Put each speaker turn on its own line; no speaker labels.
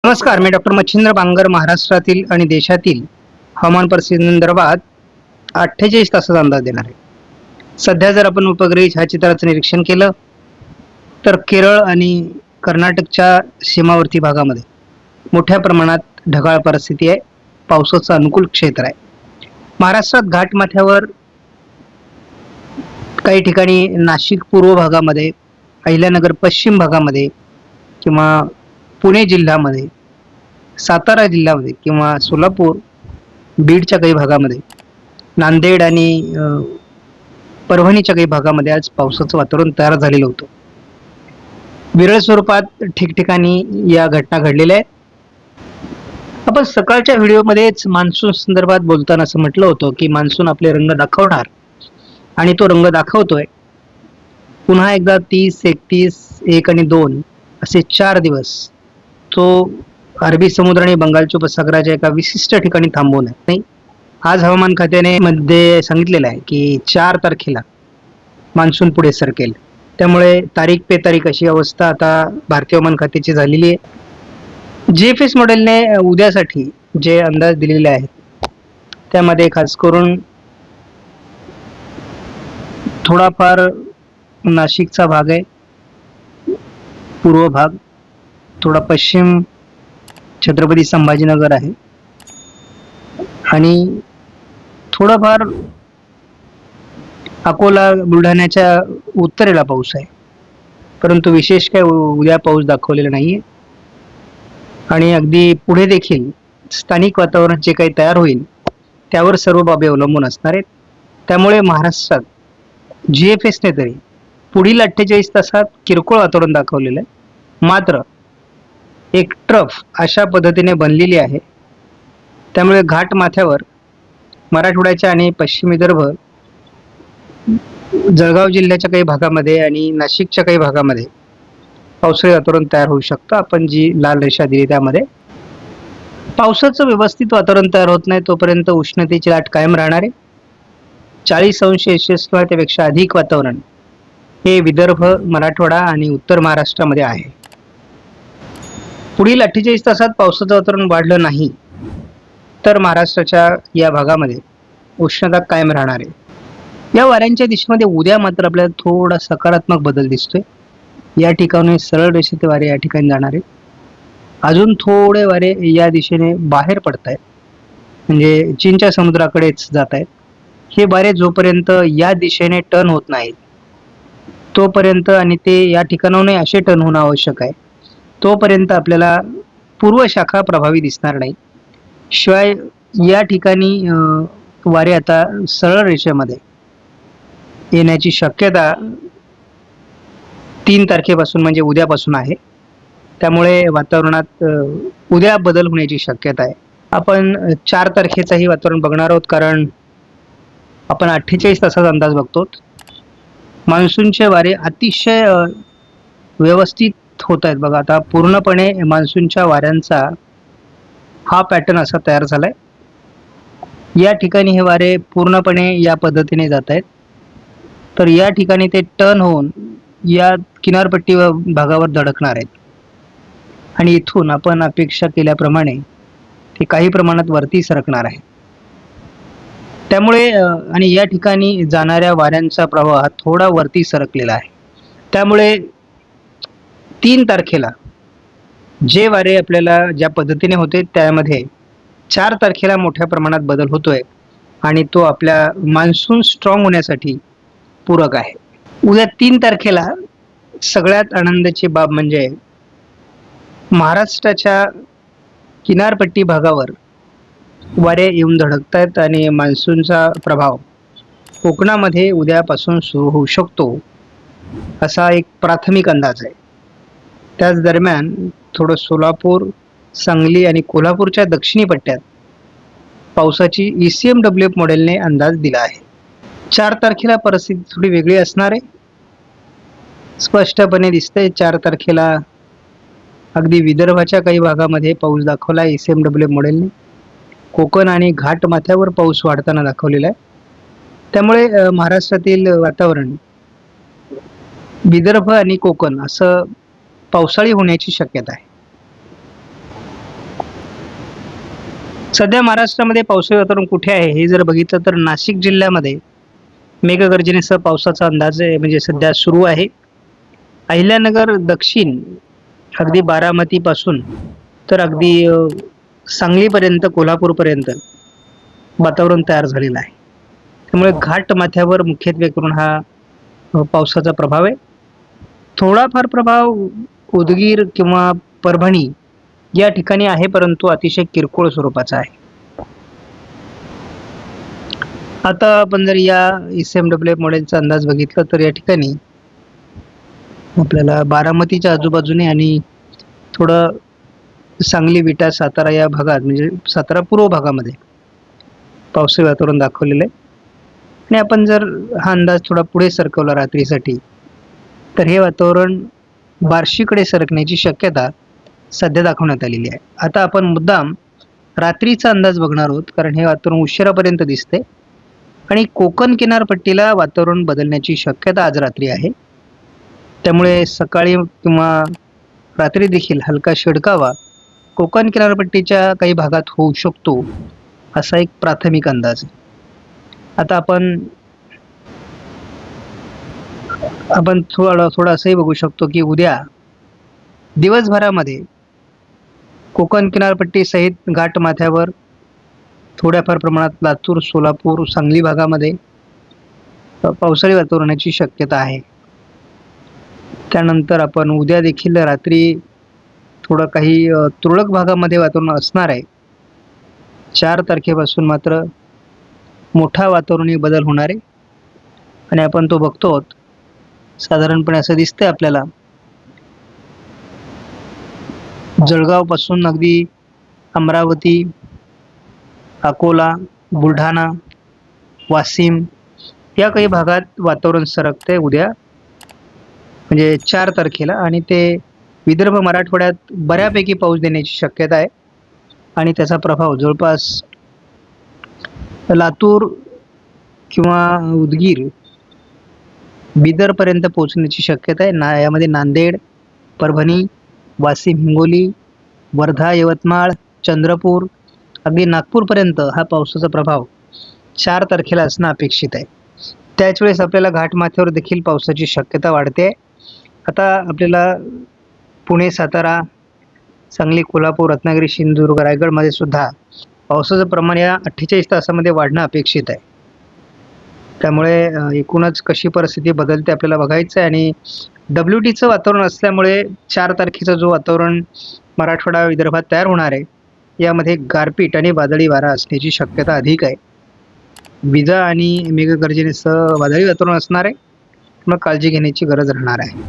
नमस्कार, मी डॉक्टर मच्छिंद्र बांगर महाराष्ट्रातील आणि देशातील हवामान परिस्थितीसंदर्भात 48 तासाचा अंदाज देणार आहे. सध्या जर आपण उपग्रही छायाचित्राचं निरीक्षण केलं तर केरळ आणि कर्नाटकच्या सीमावर्ती भागामध्ये मोठ्या प्रमाणात ढगाळ परिस्थिती आहे. पावसाचं अनुकूल क्षेत्र आहे. महाराष्ट्रात घाटमाथ्यावर काही ठिकाणी नाशिक पूर्व भागामध्ये, अहिल्यानगर पश्चिम भागामध्ये किंवा पुणे जिल्ह्यामध्ये, सातारा जिल्ह्यामध्ये किंवा सोलापूर बीडच्या काही भागामध्ये, नांदेड आणि परभणीच्या काही भागामध्ये आज पावसाचं वातावरण तयार झालेलं होतं. विरळ स्वरूपात ठिकठिकाणी या घटना घडलेल्या आहेत. आपण सकाळच्या व्हिडिओमध्येच मान्सून संदर्भात बोलताना असं म्हटलं होतं की मान्सून आपले रंग दाखवणार आणि तो रंग दाखवतोय. पुन्हा एकदा 30, 31, 1 आणि 2 असे 4 दिवस तो अरबी समुद्र आणि बंगालच्या उपसागराच्या एका विशिष्ट ठिकाणी थांबवणार नाही. आज हवामान खात्याने मध्ये सांगितलेलं आहे की 4 तारखेला मान्सून पुढे सरकेल. त्यामुळे तारीख पे तारीख अशी अवस्था आता भारतीय हवामान खात्याची झालेली आहे. GFS मॉडेलने उद्यासाठी जे अंदाज दिलेले आहेत त्यामध्ये खास करून थोडाफार नाशिकचा भाग आहे, पूर्व भाग, थोडा पश्चिम छत्रपती संभाजीनगर आहे आणि थोडाफार अकोला बुलढाण्याच्या उत्तरेला पाऊस आहे. परंतु विशेष काय उद्या पाऊस दाखवलेला नाहीये. आणि अगदी पुढे देखील स्थानिक वातावरण जे काही तयार होईल त्यावर सर्व बाबी अवलंबून असणार आहेत. त्यामुळे महाराष्ट्रात GFSने तरी पुढील 48 तासात किरकोळ वातावरण दाखवलेलं आहे. मात्र एक ट्रफ अशा पद्धतीने बनलेली आहे. त्यामुळे घाट माथ्यावर मराठवाड्याच्या आणि पश्चिम विदर्भ, जळगाव जिल्ह्याच्या काही भागामध्ये आणि नाशिकच्या काही भागामध्ये पावसाळी वातावरण तयार होऊ शकतं. आपण जी लाल रेषा दिली त्यामध्ये पावसाचं व्यवस्थित वातावरण तयार होत नाही तोपर्यंत उष्णतेची लाट कायम राहणार आहे. 40°C किंवा त्यापेक्षा अधिक वातावरण हे विदर्भ, मराठवाडा आणि उत्तर महाराष्ट्रामध्ये आहे. पुढील 48 तासात पावसाचं वातावरण वाढलं नाही तर महाराष्ट्राच्या या भागामध्ये उष्णता कायम राहणार आहे. या वाऱ्यांच्या दिशेमध्ये उद्या मात्र आपल्याला थोडा सकारात्मक बदल दिसतोय. या ठिकाणी सरळ रेषेचे वारे या ठिकाणी जाणार आहेत. अजून थोडे वारे या दिशेने बाहेर पडत आहेत, म्हणजे चीनच्या समुद्राकडेच जात आहेत. हे वारे जोपर्यंत या दिशेने टर्न होत नाहीत तोपर्यंत, आणि ते या ठिकाणाहून असे टर्न होणं आवश्यक आहे, तोपर्यंत आपल्याला पूर्व शाखा प्रभावी दिसणार नाही. शिवाय या ठिकाणी वारे आता सरळ रेषेमध्ये येण्याची शक्यता 3 तारखेपासून म्हणजे उद्यापासून आहे. त्यामुळे वातावरणात उद्या बदल होण्याची शक्यता आहे. आपण 4 तारखेचाही वातावरण बघणार आहोत, कारण आपण 48 तासाचा अंदाज बघतो. मान्सूनचे वारे अतिशय व्यवस्थित होत आहेत. बघा, आता पूर्णपणे मान्सूनच्या वाऱ्यांचा हा पॅटर्न असा तयार झालाय. या ठिकाणी हे वारे पूर्णपणे या पद्धतीने जात आहेत. तर या ठिकाणी ते टर्न होऊन या किनारपट्टी भागावर धडकणार आहेत आणि इथून आपण अपेक्षा केल्याप्रमाणे ते काही प्रमाणात वरती सरकणार आहे. त्यामुळे आणि या ठिकाणी जाणाऱ्या वाऱ्यांचा प्रवाह थोडा वरती सरकलेला आहे. त्यामुळे 3 तारखेला जे वारे आपल्याला ज्या पद्धतीने होते त्यामध्ये 4 तारखेला मोठ्या प्रमाणात बदल होतोय आणि तो आपल्या मान्सून स्ट्रॉंग होण्यासाठी पूरक आहे. उद्या 3 तारखेला सगळ्यात आनंदाची बाब म्हणजे महाराष्ट्राच्या किनारपट्टी भागावर वारे येऊन धडकतायत आणि मान्सूनचा प्रभाव कोकणामध्ये उद्यापासून सुरू होऊ शकतो असा एक प्राथमिक अंदाज आहे. त्याच दरम्यान थोडं सोलापूर, सांगली आणि कोल्हापूरच्या दक्षिणी पट्ट्यात पावसाची ECMWF मॉडेलने अंदाज दिला आहे. 4 तारखेला परिस्थिती थोडी वेगळी असणार आहे. स्पष्टपणे दिसतंय 4 तारखेला अगदी विदर्भाच्या काही भागामध्ये पाऊस दाखवला आहे ECMWF मॉडेलने. कोकण आणि घाट माथ्यावर पाऊस वाढताना दाखवलेला आहे. त्यामुळे महाराष्ट्रातील वातावरण विदर्भ आणि कोकण असं पावसाळी होण्याची शक्यता आहे. सध्या महाराष्ट्रामध्ये पावसाळी वातावरण कुठे आहे हे जर बघितलं तर नाशिक जिल्ह्यामध्ये मेघगर्जनेसह पावसाचा अंदाज आहे, म्हणजे सध्या सुरू आहे. अहिल्यानगर दक्षिण अगदी बारामतीपासून तर अगदी सांगलीपर्यंत, कोल्हापूरपर्यंत वातावरण तयार झालेलं आहे. त्यामुळे घाट माथ्यावर मुख्यत्वे करून हा पावसाचा प्रभाव आहे. थोडाफार प्रभाव उदगीर किंवा परभणी या ठिकाणी आहे, परंतु अतिशय किरकोळ स्वरूपाचा आहे. आता आपण जर या SMWF मॉडेलचा अंदाज बघितला तर या ठिकाणी आपल्याला बारामतीच्या आजूबाजूने आणि थोडं सांगली, विटा, सातारा या भागात, म्हणजे सातारा पूर्व भागामध्ये पावसाळी वातावरण दाखवलेलं आहे. आणि आपण जर हा अंदाज थोडा पुढे सरकवला रात्रीसाठी, तर हे वातावरण बार्शीकडे सरकण्याची शक्यता सध्या दाखवण्यात आलेली आहे. आता आपण मुद्दाम रात्रीचा अंदाज बघणार आहोत, कारण हे वातावरण उशिरापर्यंत दिसते आणि कोकण किनारपट्टीला वातावरण बदलण्याची शक्यता आज रात्री आहे. त्यामुळे सकाळी किंवा रात्री देखील हलका शिडकावा कोकण किनारपट्टीच्या काही भागात होऊ शकतो, असा एक प्राथमिक अंदाज आहे. आता आपण थोडं असंही बघू शकतो की उद्या दिवसभरामध्ये कोकण किनारपट्टी सहित घाट माथ्यावर थोड्याफार प्रमाणात लातूर, सोलापूर, सांगली भागामध्ये पावसाळी वातावरणाची शक्यता आहे. त्यानंतर आपण उद्या देखील रात्री थोडं काही तुरळक भागामध्ये वातावरण असणार आहे. 4 तारखेपासून मात्र मोठा वातावरणीय बदल होणार आहे आणि आपण तो बघतो आहोत. साधारणपणे असं दिसतंय आपल्याला, जळगावपासून अगदी अमरावती, अकोला, बुलढाणा, वाशिम या काही भागात वातावरण सरकतंय उद्या, म्हणजे 4 तारखेला. आणि ते विदर्भ, मराठवाड्यात बऱ्यापैकी पाऊस देण्याची शक्यता आहे आणि त्याचा प्रभाव जवळपास लातूर किंवा उदगीर, बिदरपर्यंत पोहोचण्याची शक्यता आहे. यामध्ये नांदेड, परभणी, वाशिम, हिंगोली, वर्धा, यवतमाळ, चंद्रपूर, अगदी नागपूरपर्यंत हा पावसाचा प्रभाव 4 तारखेला असणं अपेक्षित आहे. त्याच वेळेस आपल्याला घाटमाथ्यावर देखील पावसाची शक्यता वाढते. आता आपल्याला पुणे, सातारा, सांगली, कोल्हापूर, रत्नागिरी, सिंधुदुर्ग, रायगडमध्ये सुद्धा पावसाचं प्रमाण या 48 तासामध्ये वाढणं अपेक्षित आहे. त्यामुळे एकूणच कशी परिस्थिती बदलते आपल्याला बघायचं आहे. आणि WTचं वातावरण असल्यामुळे 4 तारखेचं जो वातावरण मराठवाडा, विदर्भात तयार होणार आहे, यामध्ये गारपीट आणि वादळी वारा असण्याची शक्यता अधिक आहे. विजा आणि मेघगर्जनेसह वादळी वातावरण असणार आहे, मग काळजी घेण्याची गरज राहणार आहे.